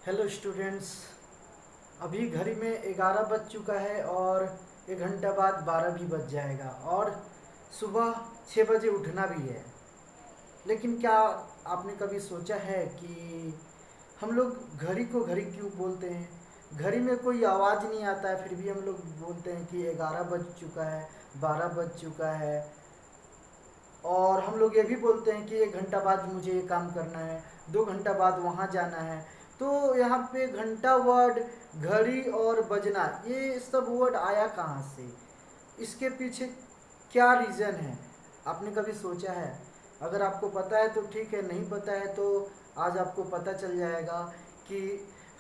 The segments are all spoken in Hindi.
Hello students. अभी घड़ी में 11 बज चुका है और 1 घंटा बाद 12 भी बज जाएगा और सुबह 6 बजे उठना भी है। लेकिन क्या आपने कभी सोचा है कि हम लोग घड़ी को घड़ी क्यों बोलते हैं? घड़ी में कोई आवाज़ नहीं आता है फिर भी हम लोग बोलते हैं कि 11 बज चुका है, 12 बज चुका है। और हम लोग ये भी बोलते हैं कि 1 घंटा बाद मुझे ये काम करना है, 2 घंटा बाद वहाँ जाना है। तो यहाँ पे घंटा वर्ड, घड़ी और बजना, ये सब वर्ड आया कहाँ से? इसके पीछे क्या रीज़न है? आपने कभी सोचा है? अगर आपको पता है तो ठीक है, नहीं पता है तो आज आपको पता चल जाएगा कि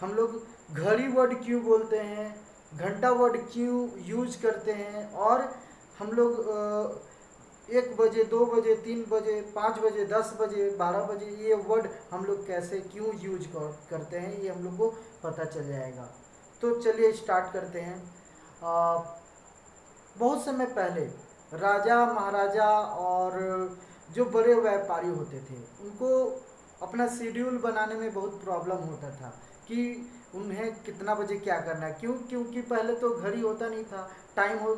हम लोग घड़ी वर्ड क्यों बोलते हैं, घंटा वर्ड क्यों यूज करते हैं, और हम लोग 1 बजे, 2 बजे, 3 बजे, 5 बजे, 10 बजे, 12 बजे ये वर्ड हम लोग कैसे क्यों यूज करते हैं, ये हम लोग को पता चल जाएगा। तो चलिए स्टार्ट करते हैं। आ, बहुत समय पहले राजा महाराजा और जो बड़े व्यापारी होते थे उनको अपना शेड्यूल बनाने में बहुत प्रॉब्लम होता था कि उन्हें कितना बजे क्या करना है। क्योंकि पहले तो घड़ी होता नहीं था, टाइम हो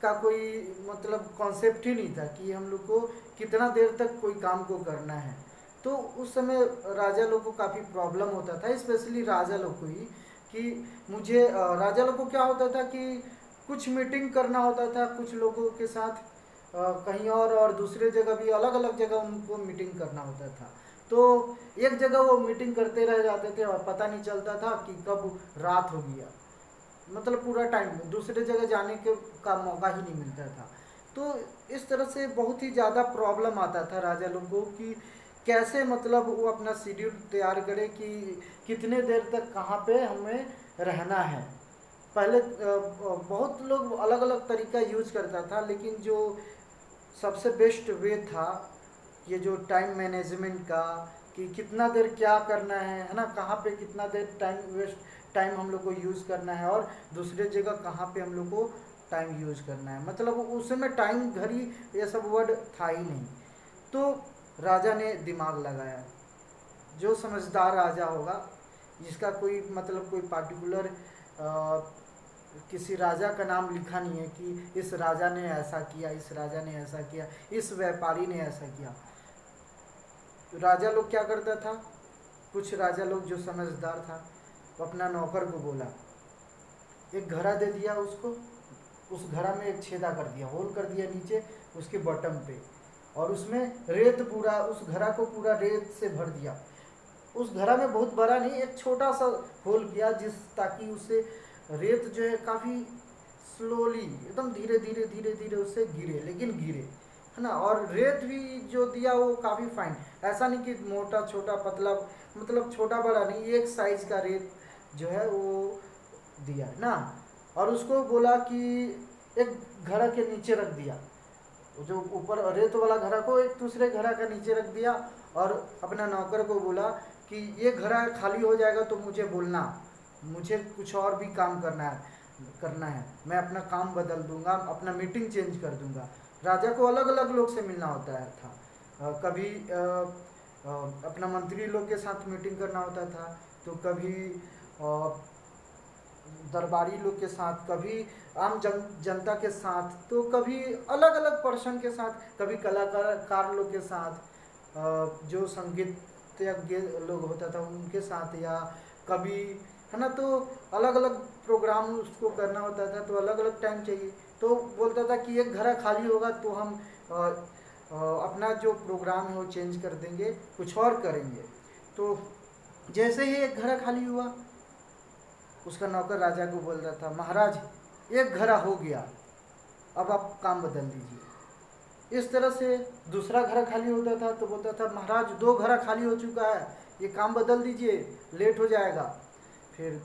का कोई मतलब कॉन्सेप्ट ही नहीं था कि हम लोग को कितना देर तक कोई काम को करना है। तो उस समय राजा लोग को काफ़ी प्रॉब्लम होता था, स्पेशली राजा लोग को ही। कि राजा लोग को क्या होता था कि कुछ मीटिंग करना होता था कुछ लोगों के साथ, कहीं और दूसरे जगह भी, अलग अलग जगह उनको मीटिंग करना होता था। तो एक जगह वो मीटिंग करते रह जाते थे और पता नहीं चलता था कि कब रात हो गया। मतलब पूरा टाइम दूसरे जगह जाने के का मौका ही नहीं मिलता था। तो इस तरह से बहुत ही ज़्यादा प्रॉब्लम आता था राजा लोगों को कि कैसे मतलब वो अपना शेड्यूल तैयार करे कि कितने देर तक कहाँ पे हमें रहना है। पहले बहुत लोग अलग अलग तरीका यूज करता था, लेकिन जो सबसे बेस्ट वे था ये जो टाइम मैनेजमेंट का, कि कितना देर क्या करना है ना, कहाँ पे कितना देर टाइम हम लोग को यूज़ करना है और दूसरे जगह कहाँ पे हम लोग को टाइम यूज़ करना है। मतलब उस समय टाइम, घड़ी, ये सब वर्ड था ही नहीं। तो राजा ने दिमाग लगाया। जो समझदार राजा होगा, जिसका कोई मतलब कोई पार्टिकुलर किसी राजा का नाम लिखा नहीं है कि इस राजा ने ऐसा किया, इस राजा ने ऐसा किया, इस व्यापारी ने ऐसा किया। राजा लोग क्या करता था, कुछ राजा लोग जो समझदार था वो अपना नौकर को बोला, एक घड़ा दे दिया उसको, उस घड़ा में एक छेदा कर दिया, होल कर दिया नीचे उसके बॉटम पे, और उसमें रेत पूरा, उस घड़ा को पूरा रेत से भर दिया। उस घड़ा में बहुत बड़ा नहीं, एक छोटा सा होल किया ताकि उससे रेत जो है काफ़ी स्लोली, एकदम धीरे धीरे धीरे धीरे उससे गिरे, लेकिन गिरे, है ना। और रेत भी जो दिया वो काफ़ी फाइन, ऐसा नहीं कि मोटा छोटा पतला, मतलब छोटा बड़ा नहीं, एक साइज का रेत जो है वो दिया ना। और उसको बोला कि एक घड़ा के नीचे रख दिया, जो ऊपर रेत वाला घड़ा को एक दूसरे घड़ा का नीचे रख दिया, और अपना नौकर को बोला कि ये घड़ा खाली हो जाएगा तो मुझे बोलना, मुझे कुछ और भी काम करना है, मैं अपना काम बदल दूंगा, अपना मीटिंग चेंज कर दूंगा। राजा को अलग अलग लोग से मिलना होता है था, कभी अपना मंत्री लोग के साथ मीटिंग करना होता था, तो कभी दरबारी लोग के साथ, कभी आम जनता के साथ, तो कभी अलग अलग पर्सन के साथ, कभी कलाकार लोग के साथ, जो संगीतज्ञ लोग होता था उनके साथ, या कभी, है ना। तो अलग अलग प्रोग्राम उसको करना होता था, तो अलग अलग टाइम चाहिए। तो बोलता था कि एक घड़ा खाली होगा तो हम अपना जो प्रोग्राम है वो चेंज कर देंगे, कुछ और करेंगे। तो जैसे ही एक घड़ा खाली हुआ, उसका नौकर राजा को बोल रहा था, महाराज एक घड़ा हो गया, अब आप काम बदल दीजिए। इस तरह से दूसरा घड़ा खाली होता था तो बोलता था, महाराज 2 घड़ा खाली हो चुका है, ये काम बदल दीजिए, लेट हो जाएगा। फिर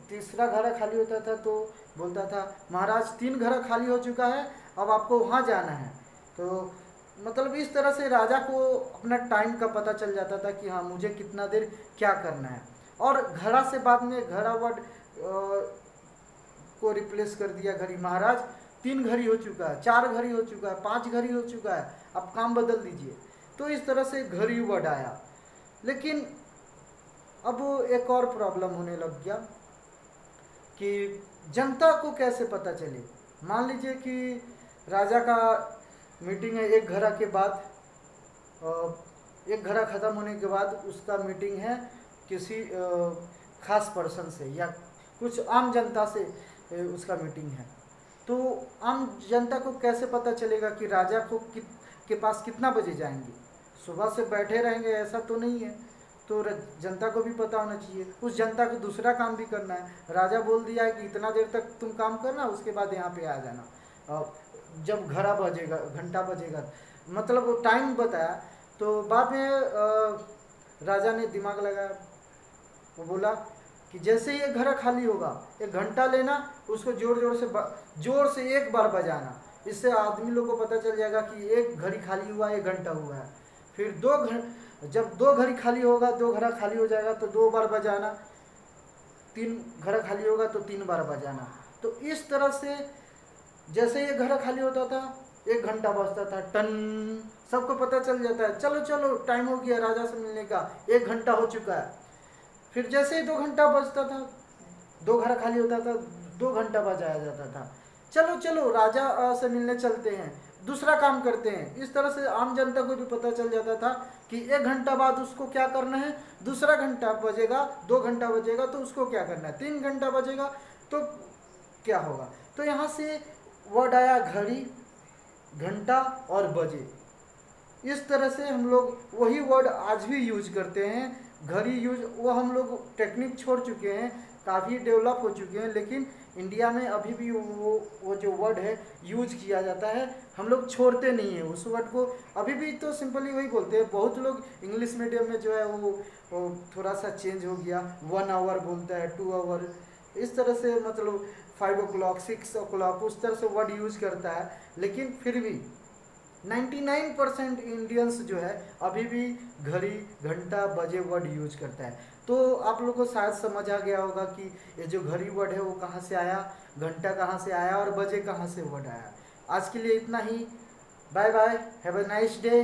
तीसरा घड़ा खाली होता था तो बोलता था, महाराज 3 घड़ा खाली हो चुका है, अब आपको वहाँ जाना है। तो मतलब इस तरह से राजा को अपना टाइम का पता चल जाता था कि हाँ मुझे कितना देर क्या करना है। और घड़ा से बाद में घड़ा वर्ड को रिप्लेस कर दिया घड़ी। महाराज 3 घड़ी हो चुका है, 4 घड़ी हो चुका है, 5 घड़ी हो चुका है, अब काम बदल दीजिए। तो इस तरह से घड़ी वर्ड आया। लेकिन अब एक और प्रॉब्लम होने लग गया कि जनता को कैसे पता चले। मान लीजिए कि राजा का मीटिंग है एक घड़ा के बाद, एक घड़ा ख़त्म होने के बाद उसका मीटिंग है किसी खास पर्सन से या कुछ आम जनता से उसका मीटिंग है। तो आम जनता को कैसे पता चलेगा कि राजा को के पास कितना बजे जाएंगे? सुबह से बैठे रहेंगे ऐसा तो नहीं है। तो जनता को भी पता होना चाहिए। उस जनता को दूसरा काम भी करना है। राजा बोल दिया है कि इतना देर तक तुम काम करना, उसके बाद यहाँ पे आ जाना। और जब घड़ा बजेगा, घंटा बजेगा, मतलब वो टाइम बताया। तो बाद में राजा ने दिमाग लगाया, वो बोला कि जैसे ही ये घड़ा खाली होगा एक घंटा लेना, उसको जोर से एक बार बजाना। इससे आदमी लोग को पता चल जाएगा कि एक घड़ी खाली हुआ, एक घंटा हुआ है। फिर जब दो घड़ी खाली होगा, दो घड़ा खाली हो जाएगा तो दो बार बजाना, तीन घड़ा खाली होगा तो तीन बार बजाना। तो इस तरह से जैसे ये घड़ा खाली होता था एक घंटा बजता था, टन, सबको पता चल जाता है चलो चलो टाइम हो गया राजा से मिलने का, एक घंटा हो चुका है। फिर जैसे ही 2 घंटा बजता था, 2 घड़ा खाली होता था, 2 घंटा बजाया जाता था, चलो चलो राजा से मिलने चलते हैं, दूसरा काम करते हैं। इस तरह से आम जनता को भी पता चल जाता था कि 1 घंटा बाद उसको क्या करना है, दूसरा घंटा बजेगा, 2 घंटा बजेगा तो उसको क्या करना है, 3 घंटा बजेगा तो क्या होगा। तो यहाँ से वर्ड आया घड़ी, घंटा और बजे। इस तरह से हम लोग वही वर्ड आज भी यूज करते हैं। घड़ी यूज, वो हम लोग टेक्निक छोड़ चुके हैं, काफ़ी डेवलप हो चुके हैं, लेकिन इंडिया में अभी भी वो जो वर्ड है यूज किया जाता है। हम लोग छोड़ते नहीं हैं उस वर्ड को, अभी भी तो सिंपली वही बोलते हैं। बहुत लोग इंग्लिश मीडियम में जो है वो थोड़ा सा चेंज हो गया, 1 आवर बोलता है, 2 आवर, इस तरह से मतलब 5 o'clock 6 o'clock उस तरह से वर्ड यूज करता है। लेकिन फिर भी 99% इंडियंस जो है अभी भी घड़ी, घंटा, बजे वर्ड यूज करता है। तो आप लोग को शायद समझ आ गया होगा कि ये जो घड़ी वर्ड है वो कहाँ से आया, घंटा कहाँ से आया और बजे कहाँ से वर्ड आया। आज के लिए इतना ही। Bye bye, have a nice day.